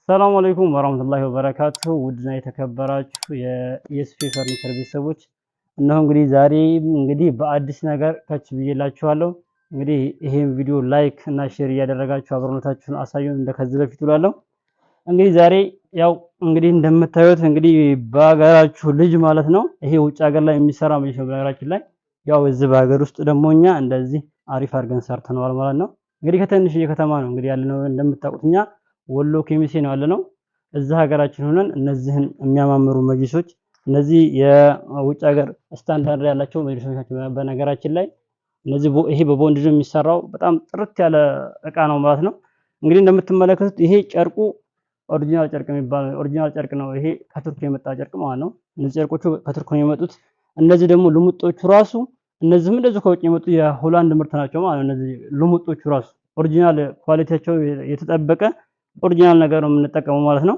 ሰላም አለይኩም ወራህመቱላሂ ወበረካቱሁ። ውድና የተከበራችሁ የኢኤስፒ ፈርኒቸር ቤተሰቦች እነሆ እንግዲህ ዛሬ በአዲስ ነገር ከች ብዬላችኋለሁ። እንግዲህ ይሄን ቪዲዮ ላይክ እና ሼር እያደረጋችሁ አብሮነታችሁን አሳዩን እንደከዚህ በፊት እላለሁ። እንግዲህ ዛሬ ያው እንደምታዩት በሀገራችሁ ልጅ ማለት ነው ይሄ ውጭ ሀገር ላይ የሚሰራ ማለት ነው። በሀገራችን ላይ ያው እዚህ በሀገር ውስጥ ደግሞ እኛ እንደዚህ አሪፍ አድርገን ሰርተነዋል ማለት ነው። እንግዲህ ከትንሽዬ ከተማ ነው ያለነው እንደምታውቁት እኛ ወሎ ኬሚሴ ነው ያለነው። እዛ ሀገራችን ሆነን እነዚህን የሚያማምሩ መጅሊሶች እነዚህ የውጭ ሀገር ስታንዳርድ ያላቸው መጅሊሶች ናቸው። በነገራችን ላይ ይሄ በቦንድ የሚሰራው በጣም ጥርት ያለ እቃ ነው ማለት ነው። እንግዲህ እንደምትመለከቱት ይሄ ጨርቁ ኦሪጂናል ጨርቅ የሚባል ኦሪጂናል ጨርቅ ነው። ይሄ ከቱርክ የመጣ ጨርቅ ማለት ነው። እነዚህ ጨርቆቹ ከቱርክ ነው የመጡት። እነዚህ ደግሞ ልሙጦቹ ራሱ እነዚህም እንደዚህ ከውጭ የመጡ የሆላንድ ምርት ናቸው ማለት ነው። እነዚህ ልሙጦቹ ራሱ ኦሪጂናል ኳሊቲያቸው የተጠበቀ ኦሪጂናል ነገር ነው የምንጠቀመው ማለት ነው።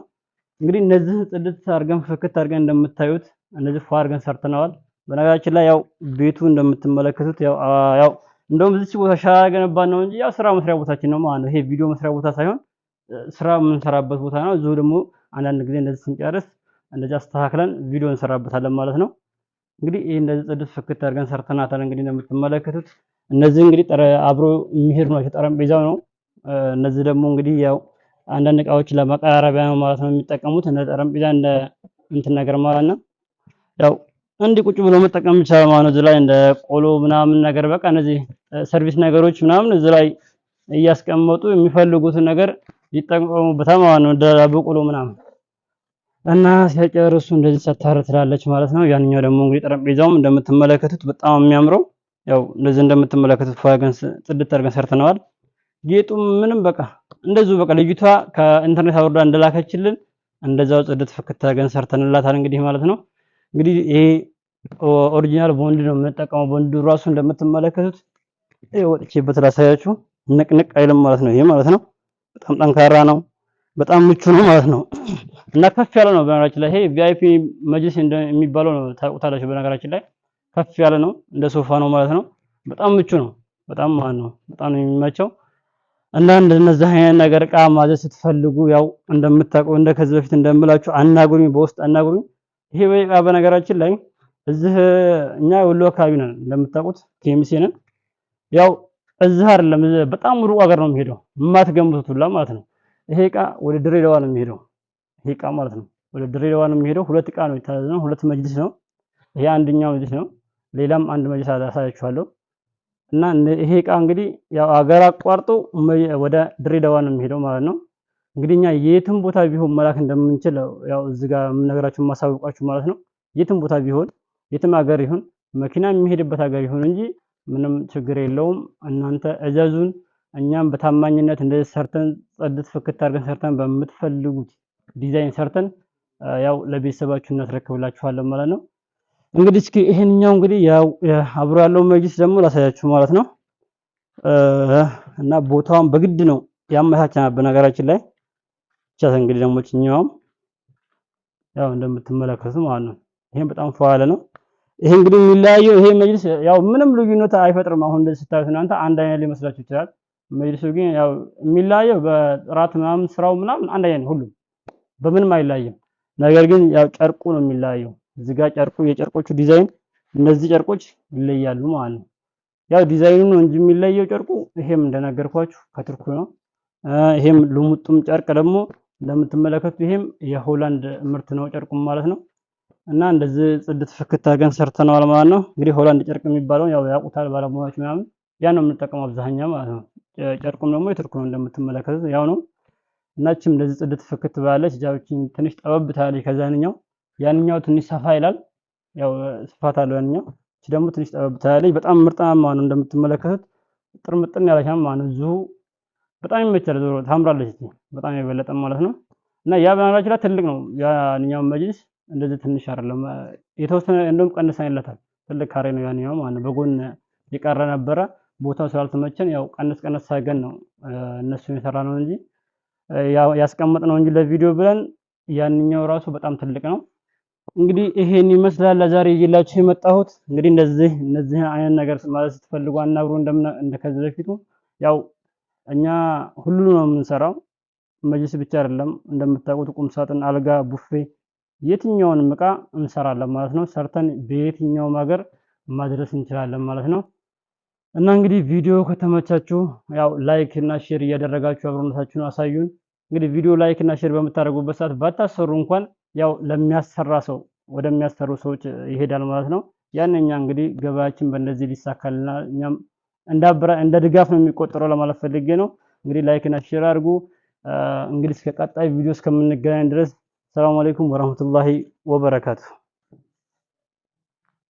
እንግዲህ እነዚህ ጽድት አድርገን ፍክት አድርገን እንደምታዩት እነዚህ ፏ አድርገን ሰርተነዋል። በነገራችን ላይ ያው ቤቱ እንደምትመለከቱት ያው እንደውም እዚች ቦታ ሻራ ገነባን ነው እንጂ ያው ስራ መስሪያ ቦታችን ነው ማለት ነው። ይሄ ቪዲዮ መስሪያ ቦታ ሳይሆን ስራ የምንሰራበት ቦታ ነው። እዚሁ ደግሞ አንዳንድ ጊዜ እንደዚህ ስንጨርስ እንደዚህ አስተካክለን ቪዲዮ እንሰራበታለን ማለት ነው። እንግዲህ ይሄ እንደዚህ ጽድት ፍክት አድርገን ሰርተናታል። እንግዲህ እንደምትመለከቱት እነዚህ አብሮ የሚሄዱ ናቸው። ጠረጴዛው ነው። እነዚህ ደግሞ ያው አንዳንድ እቃዎች ለማቀራረቢያ ነው ማለት ነው የሚጠቀሙት። እንደ ጠረጴዛ እንደ እንትን ነገር ማለት ነው። ያው እንዲህ ቁጭ ብሎ መጠቀም ይቻላል ማለት ነው። እዚህ ላይ እንደ ቆሎ ምናምን ነገር በቃ እነዚህ ሰርቪስ ነገሮች ምናምን እዚህ ላይ እያስቀመጡ የሚፈልጉትን ነገር ይጠቀሙበታል ማለት ነው። እንደ በቆሎ ምናምን እና ሲጨርሱ እንደዚህ ሰታረ ትላለች ማለት ነው። ያንኛው ደግሞ ጠረጴዛውም እንደምትመለከቱት በጣም የሚያምረው ያው እንደዚህ እንደምትመለከቱት ፋገን ጽድት አድርገን ሰርተነዋል። ጌጡ ምንም በቃ እንደዚሁ በቃ ልጅቷ ከኢንተርኔት አውርዳ እንደላከችልን እንደዛው ጽድት ፍክት አድርገን ሰርተንላታል እንግዲህ ማለት ነው። ይሄ ኦሪጂናል ቦንድ ነው የምንጠቀመው። ቦንዱ ራሱ እንደምትመለከቱት ወጥቼበት ላሳያችሁ ንቅንቅ አይልም ማለት ነው። ይሄ ማለት ነው በጣም ጠንካራ ነው፣ በጣም ምቹ ነው ማለት ነው። እና ከፍ ያለ ነው። በነገራችን ላይ ይሄ ቪአይፒ መጅሊስ የሚባለው ነው ታውቁታላችሁ። በነገራችን ላይ ከፍ ያለ ነው፣ እንደ ሶፋ ነው ማለት ነው። በጣም ምቹ ነው፣ በጣም ማለት ነው በጣም ነው የሚመቸው። እና እንደነዚህ አይነት ነገር እቃ ማዘዝ ስትፈልጉ ያው እንደምታውቁ ከዚህ በፊት እንደምላችሁ አናግሩኝ፣ በውስጥ አናግሩኝ። ይሄ እቃ በነገራችን ላይ እዚህ እኛ ወሎ አካባቢ ነን እንደምታውቁት ኬሚሴ ነን። ያው እዚህ አይደለም በጣም ሩቅ ሀገር ነው የሚሄደው የማትገምቱት ሁላ ማለት ነው። ይሄ እቃ ወደ ድሬዳዋ ነው የሚሄደው። ይሄ እቃ ማለት ነው ወደ ድሬዳዋ ነው የሚሄደው። ሁለት እቃ ነው የታዘዘው፣ ሁለት መጅሊስ ነው። ይሄ አንደኛው መጅሊስ ነው። ሌላም አንድ መጅሊስ አሳያችኋለሁ። እና ይሄ እቃ ያው ሀገር አቋርጦ ወደ ድሬዳዋ ነው የሚሄደው ማለት ነው። እኛ የትም ቦታ ቢሆን መላክ እንደምንችል ያው እዚህ ጋር የምነግራችሁ ማሳውቃችሁ ማለት ነው። የትም ቦታ ቢሆን የትም ሀገር ይሁን መኪና የሚሄድበት ሀገር ይሁን እንጂ ምንም ችግር የለውም። እናንተ እዘዙን፣ እኛም በታማኝነት እንደዚህ ሰርተን ጽድት ፍክት አድርገን ሰርተን በምትፈልጉት ዲዛይን ሰርተን ያው ለቤተሰባችሁ እናስረክብላችኋለን ማለት ነው። እስኪ ይሄንኛው ያው አብሮ ያለው መጅሊስ ደግሞ ላሳያችሁ ማለት ነው። እና ቦታውን በግድ ነው ያመቻቸናል በነገራችን ላይ ብቻ። ደግሞ እኛውም ያው እንደምትመለከቱት ማለት ነው። ይሄን በጣም ፏለ ነው። ይሄ የሚለያየው ይሄ መጅሊስ ያው ምንም ልዩነት አይፈጥርም። አሁን እንደዚህ ስታዩት እናንተ አንድ አይነት ሊመስላችሁ ይችላል። መጅሊሱ ግን ያው የሚለያየው በጥራት ምናምን ስራው ምናምን አንድ አይነት ሁሉም በምንም አይለያይም። ነገር ግን ያው ጨርቁ ነው የሚለያየው። እዚህ ጋር ጨርቁ የጨርቆቹ ዲዛይን እነዚህ ጨርቆች ይለያሉ ማለት ነው። ያው ዲዛይኑ ነው እንጂ የሚለየው ጨርቁ ይሄም እንደነገርኳችሁ ከቱርክ ነው። ይሄም ልሙጡም ጨርቅ ደግሞ እንደምትመለከቱት ይሄም የሆላንድ ምርት ነው ጨርቁም ማለት ነው። እና እንደዚህ ጽድት ፍክት አድርገን ሰርተነዋል ማለት ነው። ሆላንድ ጨርቅ የሚባለው ያው ያውቁታል ባለሙያዎች ምናምን ያን ነው የምንጠቀመው አብዛኛው ማለት ነው። ጨርቁም ደግሞ የቱርክ ነው እንደምትመለከቱት ያው ነው። እናችም እንደዚህ ጽድት ፍክት ባለች ጃዎችን ትንሽ ጠበብ ታለች ከዛኛው ያንኛው ትንሽ ሰፋ ይላል። ያው ስፋት አለው ያንኛው። እቺ ደግሞ ትንሽ ጠበብ ታለች። በጣም ምርጣማ ነው እንደምትመለከቱት ጥርምጥን ያለች ማለት ነው። እዚሁ በጣም ይመቻል። ዞሮ ታምራለች እቺ በጣም የበለጠ ማለት ነው። እና ያ በነገራችን ላይ ትልቅ ነው ያንኛው መጅሊስ እንደዚህ ትንሽ አይደለም። የተወሰነ እንደውም ቀንሰንለታል። ትልቅ ካሬ ነው ያንኛው ማለት ነው። በጎን የቀረ ነበረ ቦታው ስላልተመቸን ያው ቀነስ አድርገን ነው እነሱን የሰራ ነው እንጂ ያው ያስቀመጥ ነው እንጂ ለቪዲዮ ብለን ያንኛው ራሱ በጣም ትልቅ ነው። ይሄን ይመስላል ለዛሬ ይዤላችሁ የመጣሁት። እነዚህ አይነት ነገር ማለት ስትፈልጉ አናግሩ እንደከዚህ በፊቱ ያው እኛ ሁሉ ነው የምንሰራው። መጅልስ ብቻ አይደለም እንደምታውቁት ቁም ሳጥን፣ አልጋ፣ ቡፌ የትኛውንም እቃ እንሰራለን ማለት ነው። ሰርተን በየትኛውም ሀገር ማድረስ እንችላለን ማለት ነው። እና እንግዲህ ቪዲዮ ከተመቻችሁ ያው ላይክ እና ሼር እያደረጋችሁ አብሮነታችሁን አሳዩን። እንግዲህ ቪዲዮ ላይክ እና ሼር በምታደርጉበት ሰዓት ባታሰሩ እንኳን ያው ለሚያሰራ ሰው ወደሚያሰሩ ሰዎች ይሄዳል ማለት ነው። ያንኛ እንግዲህ ገበያችን በእንደዚህ ሊሳካልና እኛም እንደ ድጋፍ ነው የሚቆጠረው ለማለት ፈልጌ ነው። እንግዲህ ላይክ እና ሼር አድርጉ። እንግዲህ እስከ ቀጣይ ቪዲዮ እስከምንገናኝ ድረስ ሰላም አለይኩም ወራህመቱላሂ ወበረካቱ።